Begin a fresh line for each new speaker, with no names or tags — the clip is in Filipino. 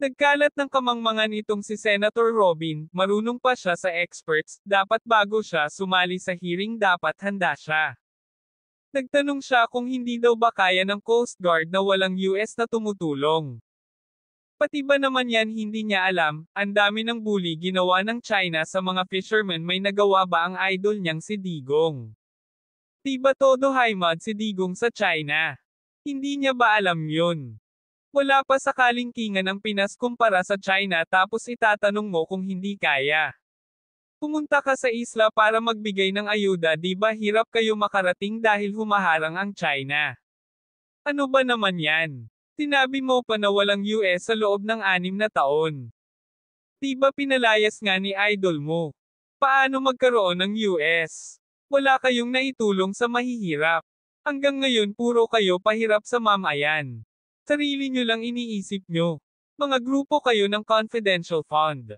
Nagkalat ng kamangmangan itong si Senator Robin, marunong pa siya sa experts, dapat bago siya sumali sa hearing dapat handa siya. Nagtanong siya kung hindi daw ba kaya ng Coast Guard na walang US na tumutulong. Pati ba naman yan hindi niya alam, ang dami ng bully ginawa ng China sa mga fishermen, may nagawa ba ang idol niyang si Digong? Di ba todo high-mud si Digong sa China? Hindi niya ba alam yun? Wala pa sa kalingkingan ang Pinas kumpara sa China tapos itatanong mo kung hindi kaya. Pumunta ka sa isla para magbigay ng ayuda, di ba hirap kayo makarating dahil humaharang ang China? Ano ba naman yan? Sinabi mo pa na walang US sa loob ng 6 na taon. Di ba pinalayas nga ni idol mo? Paano magkaroon ng US? Wala kayong naitulong sa mahihirap. Hanggang ngayon puro kayo pahirap sa mamayan. Sarili nyo lang iniisip nyo. Mga grupo kayo ng confidential fund.